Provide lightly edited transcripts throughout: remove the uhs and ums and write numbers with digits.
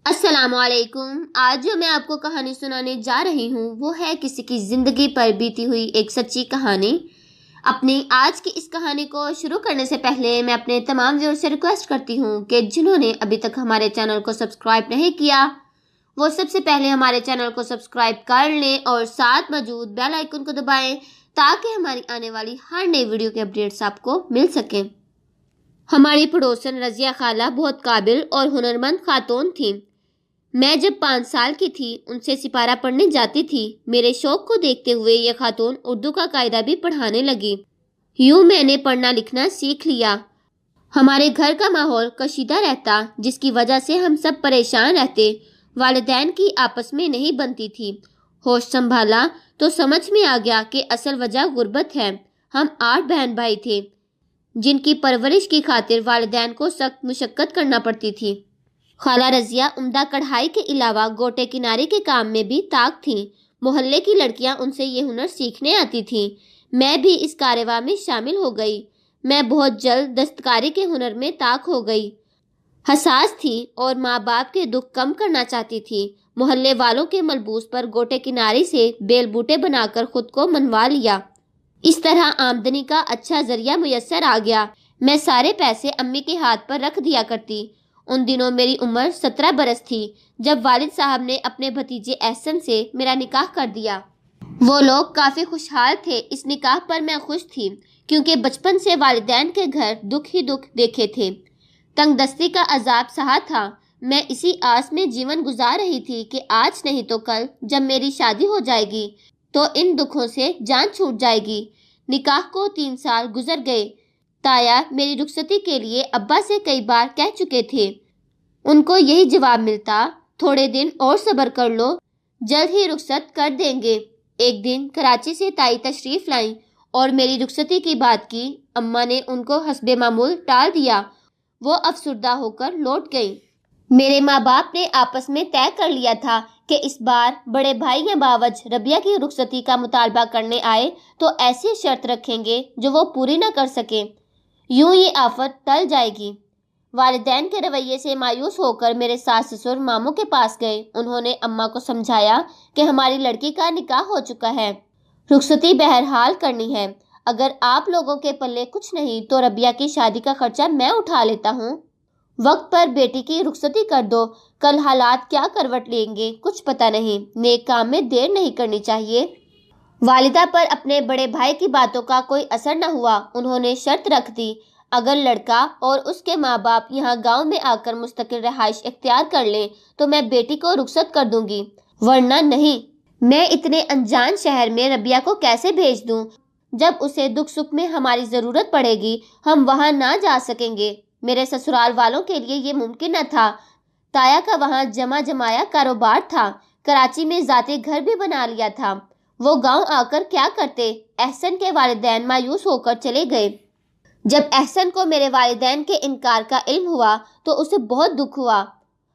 السلام علیکم۔ آج جو میں آپ کو کہانی سنانے جا رہی ہوں وہ ہے کسی کی زندگی پر بیتی ہوئی ایک سچی کہانی۔ اپنی آج کی اس کہانی کو شروع کرنے سے پہلے میں اپنے تمام ویور سے ریکویسٹ کرتی ہوں کہ جنہوں نے ابھی تک ہمارے چینل کو سبسکرائب نہیں کیا وہ سب سے پہلے ہمارے چینل کو سبسکرائب کر لیں اور ساتھ موجود بیل آئیکن کو دبائیں تاکہ ہماری آنے والی ہر نئی ویڈیو کے اپڈیٹس آپ کو مل سکیں۔ ہماری پڑوسن رضیہ خالہ بہت قابل اور ہنرمند خاتون تھیں۔ میں جب 5 سال کی تھی ان سے سپارہ پڑھنے جاتی تھی۔ میرے شوق کو دیکھتے ہوئے یہ خاتون اردو کا قاعدہ بھی پڑھانے لگی۔ یوں میں نے پڑھنا لکھنا سیکھ لیا۔ ہمارے گھر کا ماحول کشیدہ رہتا جس کی وجہ سے ہم سب پریشان رہتے۔ والدین کی آپس میں نہیں بنتی تھی۔ ہوش سنبھالا تو سمجھ میں آ گیا کہ اصل وجہ غربت ہے۔ ہم 8 بہن بھائی تھے جن کی پرورش کی خاطر والدین کو سخت مشقت کرنا پڑتی تھی۔ خالہ رضیہ عمدہ کڑھائی کے علاوہ گوٹے کنارے کے کام میں بھی طاق تھیں۔ محلے کی لڑکیاں ان سے یہ ہنر سیکھنے آتی تھیں۔ میں بھی اس کارروائی میں شامل ہو گئی۔ میں بہت جلد دستکاری کے ہنر میں طاق ہو گئی۔ حساس تھی اور ماں باپ کے دکھ کم کرنا چاہتی تھی۔ محلے والوں کے ملبوس پر گوٹے کنارے سے بیل بوٹے بنا کر خود کو منوا لیا۔ اس طرح آمدنی کا اچھا ذریعہ میسر آ گیا۔ میں سارے پیسے امی کے ہاتھ پر رکھ دیا کرتی۔ ان دنوں میری عمر 17 برس تھی جب والد صاحب نے اپنے بھتیجے احسن سے میرا نکاح کر دیا۔ وہ لوگ کافی خوشحال تھے۔ اس نکاح پر میں خوش تھی کیونکہ بچپن سے والدین کے گھر دکھ ہی دکھ دیکھے تھے۔ تنگ دستی کا عذاب سہا تھا۔ میں اسی آس میں جیون گزار رہی تھی کہ آج نہیں تو کل جب میری شادی ہو جائے گی تو ان دکھوں سے جان چھوٹ جائے گی۔ نکاح کو 3 سال گزر گئے۔ تایا میری رخصتی کے لیے ابا سے کئی بار کہہ چکے تھے۔ ان کو یہی جواب ملتا، تھوڑے دن اور صبر کر لو، جلد ہی رخصت کر دیں گے۔ ایک دن کراچی سے تائی تشریف لائیں اور میری رخصتی کی بات کی۔ اماں نے ان کو حسب معمول ٹال دیا۔ وہ افسردہ ہو کر لوٹ گئیں۔ میرے ماں باپ نے آپس میں طے کر لیا تھا کہ اس بار بڑے بھائی یا باوج ربیہ کی رخصتی کا مطالبہ کرنے آئے تو ایسی شرط رکھیں گے جو وہ پوری نہ کر سکیں۔ یوں یہ آفت ٹل جائے گی۔ والدین کے رویے سے مایوس ہو کر میرے ساس سسر ماموں کے پاس گئے۔ انہوں نے اماں کو سمجھایا کہ ہماری لڑکی کا نکاح ہو چکا ہے، رخصتی بہرحال کرنی ہے۔ اگر آپ لوگوں کے پلے کچھ نہیں تو ربیہ کی شادی کا خرچہ میں اٹھا لیتا ہوں۔ وقت پر بیٹی کی رخصتی کر دو، کل حالات کیا کروٹ لیں گے کچھ پتہ نہیں۔ نیک کام میں دیر نہیں کرنی چاہیے۔ والدہ پر اپنے بڑے بھائی کی باتوں کا کوئی اثر نہ ہوا۔ انہوں نے شرط رکھ دی، اگر لڑکا اور اس کے ماں باپ یہاں گاؤں میں آ کر مستقل رہائش اختیار کر لیں تو میں بیٹی کو رخصت کر دوں گی، ورنہ نہیں۔ میں اتنے انجان شہر میں ربیہ کو کیسے بھیج دوں؟ جب اسے دکھ سکھ میں ہماری ضرورت پڑے گی ہم وہاں نہ جا سکیں گے۔ میرے سسرال والوں کے لیے یہ ممکن نہ تھا۔ تایا کا وہاں جمع جمایا کاروبار تھا، کراچی میں ذاتی گھر بھی بنا لیا تھا۔ وہ گاؤں آ کر کیا کرتے؟ احسن کے والدین مایوس ہو کر چلے گئے۔ جب احسن کو میرے والدین کے انکار کا علم ہوا تو اسے بہت دکھ ہوا۔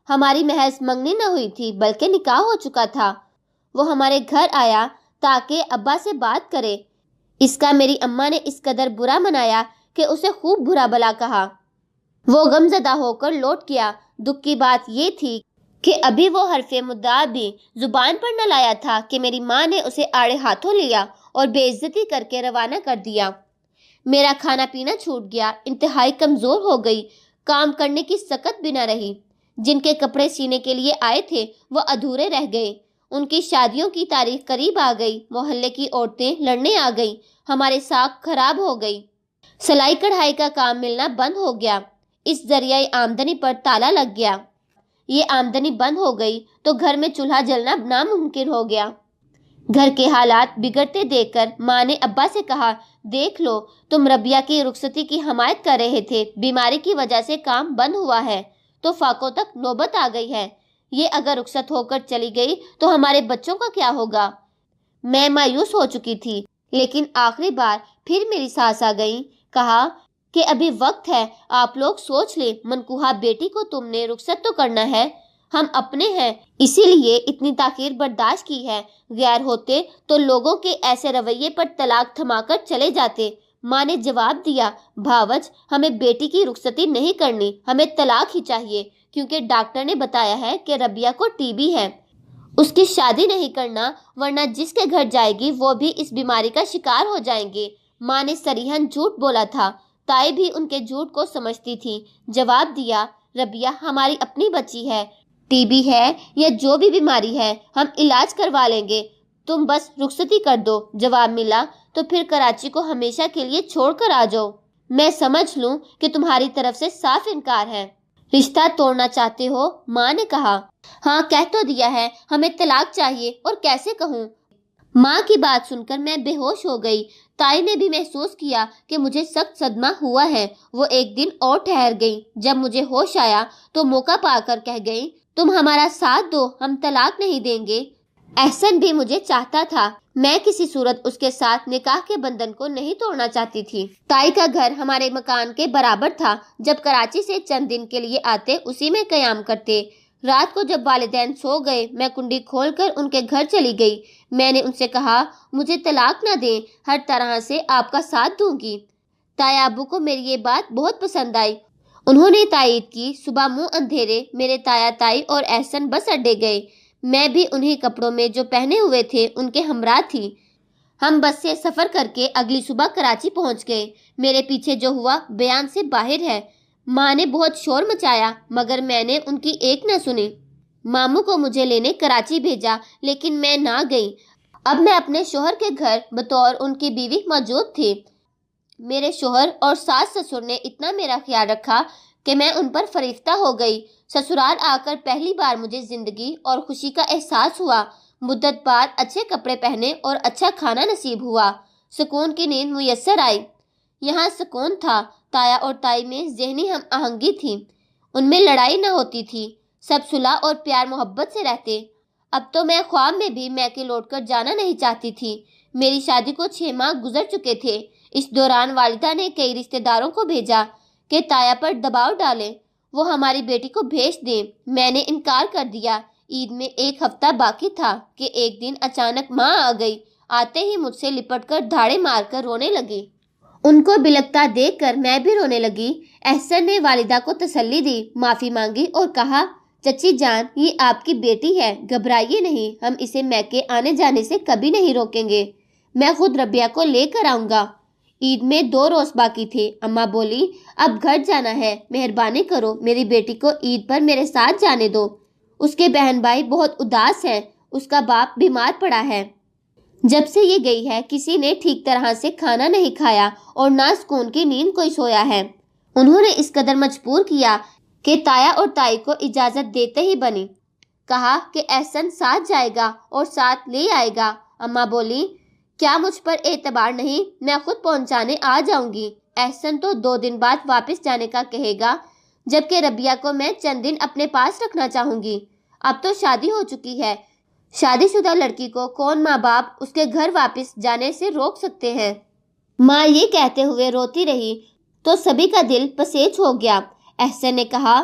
ہماری محض منگنی نہ ہوئی تھی بلکہ نکاح ہو چکا تھا۔ وہ ہمارے گھر آیا تاکہ ابا سے بات کرے۔ اس کا میری اماں نے اس قدر برا منایا کہ اسے خوب برا بلا کہا۔ وہ غم زدہ ہو کر لوٹ گیا۔ دکھ کی بات یہ تھی کہ ابھی وہ حرف مدعا بھی زبان پر نہ لایا تھا کہ میری ماں نے اسے آڑے ہاتھوں لیا اور بے عزتی کر کے روانہ کر دیا۔ میرا کھانا پینا چھوٹ گیا، انتہائی کمزور ہو گئی، کام کرنے کی سکت بھی نہ رہی۔ جن کے کپڑے سینے کے لیے آئے تھے وہ ادھورے رہ گئے۔ ان کی شادیوں کی تاریخ قریب آ گئی۔ محلے کی عورتیں لڑنے آ گئیں۔ ہمارے ساکھ خراب ہو گئی۔ سلائی کڑھائی کا کام ملنا بند ہو گیا۔ اس ذریعہ آمدنی پر تالا لگ گیا۔ یہ آمدنی بند ہو گئی تو گھر میں چولہا جلنا ناممکن ہو گیا۔ گھر کے حالات بگڑتے دیکھ کر ماں نے ابا سے کہا، دیکھ لو، تم ربیہ کی رخصتی کی حمایت کر رہے تھے، بیماری کی وجہ سے کام بند ہوا ہے تو فاقوں تک نوبت آ گئی ہے۔ یہ اگر رخصت ہو کر چلی گئی تو ہمارے بچوں کا کیا ہوگا؟ میں مایوس ہو چکی تھی، لیکن آخری بار پھر میری ساس آ گئی۔ کہا کہ ابھی وقت ہے، آپ لوگ سوچ لیں، منکوحہ بیٹی کو تم نے رخصت تو کرنا ہے، ہم اپنے ہیں اسی لیے اتنی تاخیر برداشت کی ہے، غیر ہوتے تو لوگوں کے ایسے رویے پر طلاق تھما کر چلے جاتے۔ ماں نے جواب دیا، بھاوج ہمیں بیٹی کی رخصتی نہیں کرنی، ہمیں طلاق ہی چاہیے، کیونکہ ڈاکٹر نے بتایا ہے کہ ربیہ کو ٹی بی ہے۔ اس کی شادی نہیں کرنا، ورنہ جس کے گھر جائے گی وہ بھی اس بیماری کا شکار ہو جائیں گے۔ ماں نے صریحاً جھوٹ بولا تھا۔ تائی بھی ان کے جھوٹ کو سمجھتی تھی۔ جواب دیا، ربیہ ہماری اپنی بچی ہے، ٹی بی ہے یا جو بھی بیماری ہے ہم علاج کروا لیں گے، تم بس رخصتی کر دو۔ جواب ملا، تو پھر کراچی کو ہمیشہ کے لیے چھوڑ کر آ جاؤ۔ میں سمجھ لوں کہ تمہاری طرف سے صاف انکار ہے۔ رشتہ توڑنا چاہتے ہو؟ ماں نے کہا۔ ہاں کہہ تو دیا ہے، ہمیں طلاق چاہیے، اور کیسے کہوں؟ ماں کی بات سن کر میں بے ہوش ہو گئی۔ تائی نے بھی محسوس کیا کہ مجھے سخت صدمہ ہوا ہے۔ وہ ایک دن اور ٹھہر گئی۔ جب مجھے ہوش آیا تو موقع پا کر کہہ گئی، تم ہمارا ساتھ دو، ہم طلاق نہیں دیں گے۔ احسن بھی مجھے چاہتا تھا، میں کسی صورت اس کے ساتھ نکاح کے بندھن کو نہیں توڑنا چاہتی تھی۔ تائی کا گھر ہمارے مکان کے برابر تھا۔ جب کراچی سے چند دن کے لیے آتے اسی میں قیام کرتے۔ رات کو جب والدین سو گئے میں کنڈی کھول کر ان کے گھر چلی گئی۔ میں نے ان سے کہا، مجھے طلاق نہ دیں، ہر طرح سے آپ کا ساتھ دوں گی۔ تائی ابو کو میری یہ بات بہت پسند آئی۔ انہوں نے تائید کی۔ صبح منہ اندھیرے میرے تایا تائی اور احسن بس اڈے گئے۔ میں بھی انہی کپڑوں میں جو پہنے ہوئے تھے ان کے ہمراہ تھی۔ ہم بس سے سفر کر کے اگلی صبح کراچی پہنچ گئے۔ میرے پیچھے جو ہوا بیان سے باہر ہے۔ ماں نے بہت شور مچایا مگر میں نے ان کی ایک نہ سنی۔ ماموں کو مجھے لینے کراچی بھیجا لیکن میں نہ گئی۔ اب میں اپنے شوہر کے گھر بطور ان کی بیوی موجود تھی۔ میرے شوہر اور ساس سسر نے اتنا میرا خیال رکھا کہ میں ان پر فریفتہ ہو گئی۔ سسرال آ کر پہلی بار مجھے زندگی اور خوشی کا احساس ہوا۔ مدت بعد اچھے کپڑے پہنے اور اچھا کھانا نصیب ہوا۔ سکون کی نیند میسر آئی۔ یہاں سکون تھا۔ تایا اور تائی میں ذہنی ہم آہنگی تھی۔ ان میں لڑائی نہ ہوتی تھی۔ سب صلح اور پیار محبت سے رہتے۔ اب تو میں خواب میں بھی میکے لوٹ کر جانا نہیں چاہتی تھی۔ میری شادی کو 6 ماہ گزر چکے تھے۔ اس دوران والدہ نے کئی رشتہ داروں کو بھیجا کہ تایا پر دباؤ ڈالیں، وہ ہماری بیٹی کو بھیج دیں۔ میں نے انکار کر دیا۔ عید میں 1 ہفتہ باقی تھا کہ ایک دن اچانک ماں آ گئی۔ آتے ہی مجھ سے لپٹ کر دھاڑے مار کر رونے لگی۔ ان کو بلکتا دیکھ کر میں بھی رونے لگی۔ احسن نے والدہ کو تسلی دی، معافی مانگی اور کہا، چچی جان یہ آپ کی بیٹی ہے، گھبرائیے نہیں، ہم اسے میکے آنے جانے سے کبھی نہیں روکیں گے، میں خود ربیہ کو لے کر آؤں گا۔ عید میں 2 روز باقی تھے۔ اماں بولی، اب گھر جانا ہے، مہربانی کرو میری بیٹی کو عید پر میرے ساتھ جانے دو، اس کے بہن بھائی بہت اداس ہیں، اس کا باپ بیمار پڑا ہے، جب سے یہ گئی ہے کسی نے ٹھیک طرح سے کھانا نہیں کھایا اور نہ سکون کی نیند کوئی سویا ہے۔ انہوں نے اس قدر مجبور کیا کہ تایا اور تائی کو اجازت دیتے ہی بنی۔ کہا کہ احسن ساتھ جائے گا اور ساتھ لے آئے گا۔ اماں بولی، کیا مجھ پر اعتبار نہیں؟ میں خود پہنچانے آ جاؤں گی۔ احسن تو 2 دن بعد واپس جانے کا کہے گا، جبکہ ربیہ کو میں چند دن اپنے پاس رکھنا چاہوں گی۔ اب تو شادی ہو چکی ہے، شادی شدہ لڑکی کو کون ماں باپ اس کے گھر واپس جانے سے روک سکتے ہیں؟ ماں یہ کہتے ہوئے روتی رہی تو سبھی کا دل پسیج ہو گیا۔ احسن نے کہا،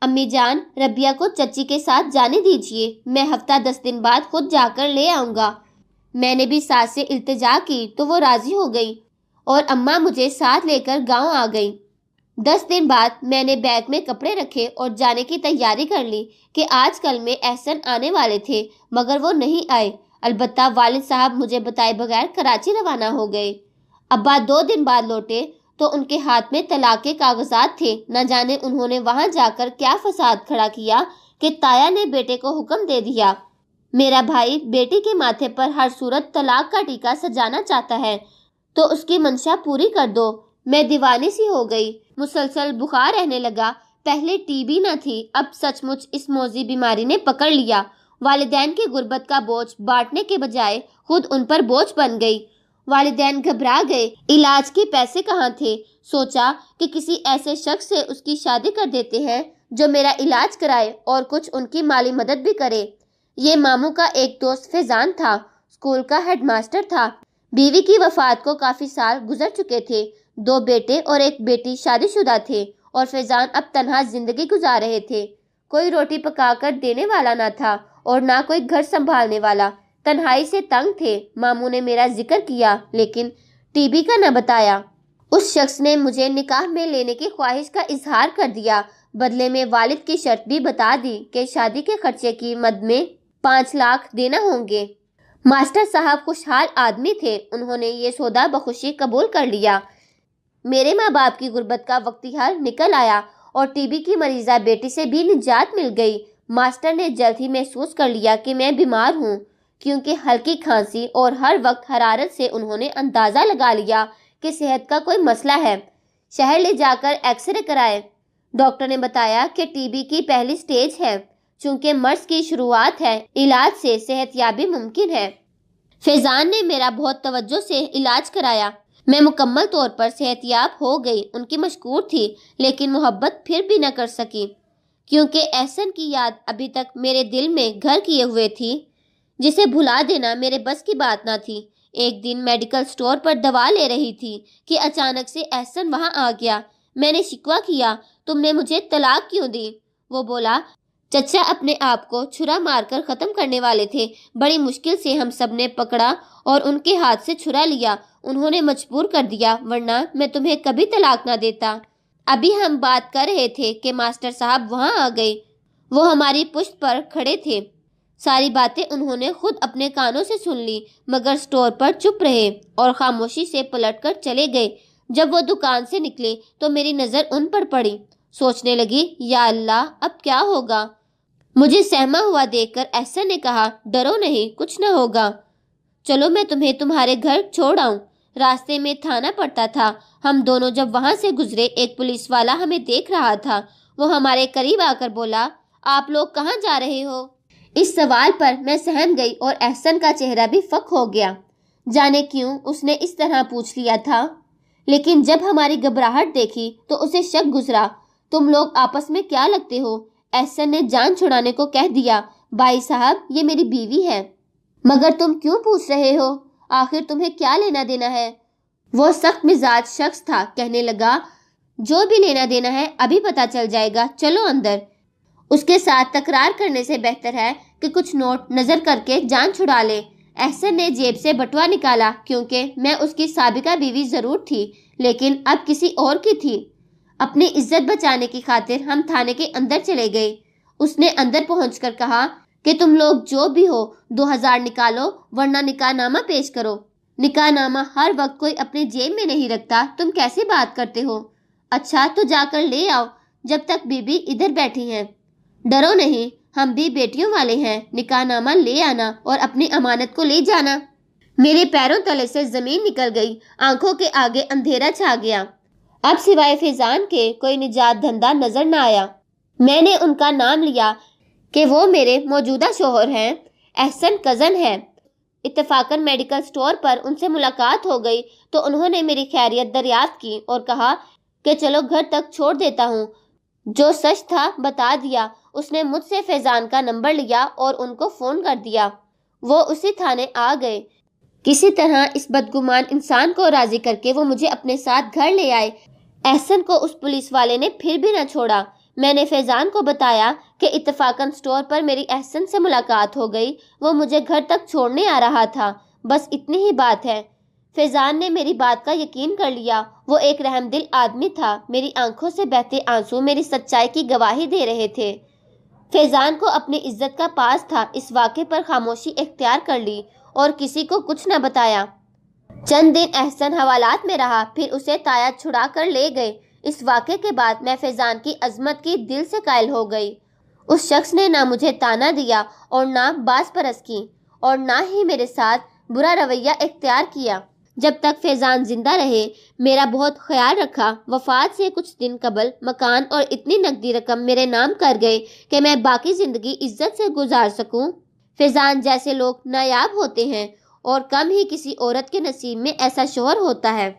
امی جان ربیہ کو چچی کے ساتھ جانے دیجیے، میں ہفتہ 10 دن بعد خود جا کر لے آؤں گا۔ میں نے بھی ساس سے التجا کی تو وہ راضی ہو گئی اور اماں مجھے ساتھ لے کر گاؤں آ گئی۔ 10 دن بعد میں نے بیگ میں کپڑے رکھے اور جانے کی تیاری کر لی کہ آج کل میں احسن آنے والے تھے مگر وہ نہیں آئے۔ البتہ والد صاحب مجھے بتائے بغیر کراچی روانہ ہو گئے۔ ابا 2 دن بعد لوٹے تو ان کے ہاتھ میں طلاق کے کاغذات تھے۔ نہ جانے انہوں نے وہاں جا کر کیا فساد کھڑا کیا کہ تایا نے بیٹے کو حکم دے دیا، میرا بھائی بیٹی کے ماتھے پر ہر صورت طلاق کا ٹیکا سجانا چاہتا ہے تو اس کی منشا پوری کر دو۔ میں دیوانی سی ہو گئی، مسلسل بخار رہنے لگا۔ پہلے ٹی بی نہ تھی، اب سچ مچ اس موذی بیماری نے پکڑ لیا۔ والدین کی غربت کا بوجھ بانٹنے کے بجائے خود ان پر بوجھ بن گئی۔ والدین گھبرا گئے، علاج کے پیسے کہاں تھے؟ سوچا کہ کسی ایسے شخص سے اس کی شادی کر دیتے ہیں جو میرا علاج کرائے اور کچھ ان کی مالی مدد بھی کرے۔ یہ ماموں کا ایک دوست فیضان تھا، اسکول کا ہیڈ ماسٹر تھا۔ بیوی کی وفات کو کافی سال گزر چکے تھے، 2 بیٹے اور 1 بیٹی شادی شدہ تھے اور فیضان اب تنہا زندگی گزار رہے تھے۔ کوئی روٹی پکا کر دینے والا نہ تھا اور نہ کوئی گھر سنبھالنے والا، تنہائی سے تنگ تھے۔ ماموں نے میرا ذکر کیا لیکن ٹی بی کا نہ بتایا۔ اس شخص نے مجھے نکاح میں لینے کی خواہش کا اظہار کر دیا۔ بدلے میں والد کی شرط بھی بتا دی کہ شادی کے خرچے کی مد میں 5 لاکھ دینا ہوں گے۔ ماسٹر صاحب خوشحال آدمی تھے، انہوں نے یہ سودا بخوشی قبول کر لیا۔ میرے ماں باپ کی غربت کا وقتی حل نکل آیا اور ٹی بی کی مریضہ بیٹی سے بھی نجات مل گئی۔ ماسٹر نے جلد ہی محسوس کر لیا کہ میں بیمار ہوں، کیونکہ ہلکی کھانسی اور ہر وقت حرارت سے انہوں نے اندازہ لگا لیا کہ صحت کا کوئی مسئلہ ہے۔ شہر لے جا کر ایکس رے کرائے۔ ڈاکٹر نے بتایا کہ ٹی بی کی پہلی سٹیج ہے، چونکہ مرض کی شروعات ہے، علاج سے صحت یابی ممکن ہے۔ فیضان نے میرا بہت توجہ سے علاج کرایا۔ میں مکمل طور پر صحت یاب ہو گئی۔ ان کی مشکور تھی، لیکن محبت پھر بھی نہ کر سکی، کیونکہ احسن کی یاد ابھی تک میرے دل میں گھر کیے ہوئے تھی، جسے بھلا دینا میرے بس کی بات نہ تھی۔ ایک دن میڈیکل سٹور پر دوا لے رہی تھی کہ اچانک سے احسن وہاں آ گیا۔ میں نے شکوہ کیا، تم نے مجھے طلاق کیوں دی؟ وہ بولا، چچا اپنے آپ کو چھرا مار کر ختم کرنے والے تھے۔ بڑی مشکل سے ہم سب نے پکڑا اور ان کے ہاتھ سے چھرا لیا۔ انہوں نے مجبور کر دیا، ورنہ میں تمہیں کبھی طلاق نہ دیتا۔ ابھی ہم بات کر رہے تھے کہ ماسٹر صاحب وہاں آ گئے۔ وہ ہماری پشت پر کھڑے تھے۔ ساری باتیں انہوں نے خود اپنے کانوں سے سن لی، مگر سٹور پر چپ رہے اور خاموشی سے پلٹ کر چلے گئے۔ جب وہ دکان سے نکلے تو میری نظر ان پر پڑی۔ سوچنے لگی، یا اللہ، اب کیا ہوگا؟ مجھے سہما ہوا دیکھ کر احسن نے کہا، ڈرو نہیں، کچھ نہ ہوگا، چلو میں تمہیں تمہارے گھر چھوڑ آؤں۔ راستے میں تھانہ پڑتا تھا۔ ہم دونوں جب وہاں سے گزرے، ایک پولیس والا ہمیں دیکھ رہا تھا۔ وہ ہمارے قریب آ کر بولا، آپ لوگ کہاں جا رہے ہو؟ اس سوال پر میں سہم گئی اور احسن کا چہرہ بھی فک ہو گیا۔ جانے کیوں اس نے اس طرح پوچھ لیا تھا، لیکن جب ہماری گھبراہٹ دیکھی تو اسے شک گزرا۔ تم لوگ آپس میں کیا لگتے ہو؟ احسن نے جان چھڑانے کو کہہ دیا، بھائی صاحب یہ میری بیوی ہے۔ مگر تم کیوں پوچھ رہے ہو؟ آخر تمہیں کیا لینا دینا ہے؟ وہ سخت مزاج شخص تھا، کہنے لگا، جو بھی لینا دینا ہے ابھی پتہ چل جائے گا، چلو اندر۔ اس کے ساتھ تکرار کرنے سے بہتر ہے کہ کچھ نوٹ نظر کر کے جان چھڑا لے۔ احسن نے جیب سے بٹوا نکالا، کیونکہ میں اس کی سابقہ بیوی ضرور تھی، لیکن اب کسی اور کی تھی۔ اپنی عزت بچانے کی خاطر ہم تھانے کے اندر چلے گئے۔ اس نے اندر پہنچ کر کہا کہ تم لوگ جو بھی ہو 2000 نکالو، ورنہ نکاح نامہ پیش کرو۔ نکاح نامہ ہر وقت کوئی اپنے جیب میں نہیں رکھتا، تم کیسے بات کرتے ہو؟ اچھا تو جا کر لے آؤ، جب تک بی بی ادھر بیٹھی ہیں۔ ڈرو نہیں، ہم بھی بیٹیوں والے ہیں، نکاح نامہ لے آنا اور اپنی امانت کو لے جانا۔ میرے پیروں تلے سے زمین نکل گئی، آنکھوں کے آگے اندھیرا چھا گیا۔ اب سوائے فیضان کے کوئی نجات دھندہ نظر نہ آیا۔ میں نے ان کا نام لیا کہ وہ میرے موجودہ شوہر ہیں، احسن کزن ہے۔ اتفاقاً میڈیکل سٹور پر ان سے ملاقات ہو گئی تو انہوں نے میری خیریت دریافت کی اور کہا کہ چلو گھر تک چھوڑ دیتا ہوں۔ جو سچ تھا بتا دیا۔ اس نے مجھ سے فیضان کا نمبر لیا اور ان کو فون کر دیا۔ وہ اسی تھانے آ گئے۔ کسی طرح اس بدگمان انسان کو راضی کر کے وہ مجھے اپنے ساتھ گھر لے آئے۔ احسن کو اس پولیس والے نے پھر بھی نہ چھوڑا۔ میں نے فیضان کو بتایا کہ اتفاقاً سٹور پر میری احسن سے ملاقات ہو گئی، وہ مجھے گھر تک چھوڑنے آ رہا تھا، بس اتنی ہی بات ہے۔ فیضان نے میری بات کا یقین کر لیا۔ وہ ایک رحم دل آدمی تھا۔ میری آنکھوں سے بہتے آنسو میری سچائی کی گواہی دے رہے تھے۔ فیضان کو اپنی عزت کا پاس تھا۔ اس واقعے پر خاموشی اختیار کر لی اور کسی کو کچھ نہ بتایا۔ چند دن احسن حوالات میں رہا، پھر اسے تایا چھڑا کر لے گئے۔ اس واقعے کے بعد میں فیضان کی عظمت کی دل سے قائل ہو گئی۔ اس شخص نے نہ مجھے تانا دیا اور نہ باز پرست کی، اور نہ ہی میرے ساتھ برا رویہ اختیار کیا۔ جب تک فیضان زندہ رہے میرا بہت خیال رکھا۔ وفات سے کچھ دن قبل مکان اور اتنی نقدی رقم میرے نام کر گئے کہ میں باقی زندگی عزت سے گزار سکوں۔ فیضان جیسے لوگ نایاب ہوتے ہیں اور کم ہی کسی عورت کے نصیب میں ایسا شوہر ہوتا ہے۔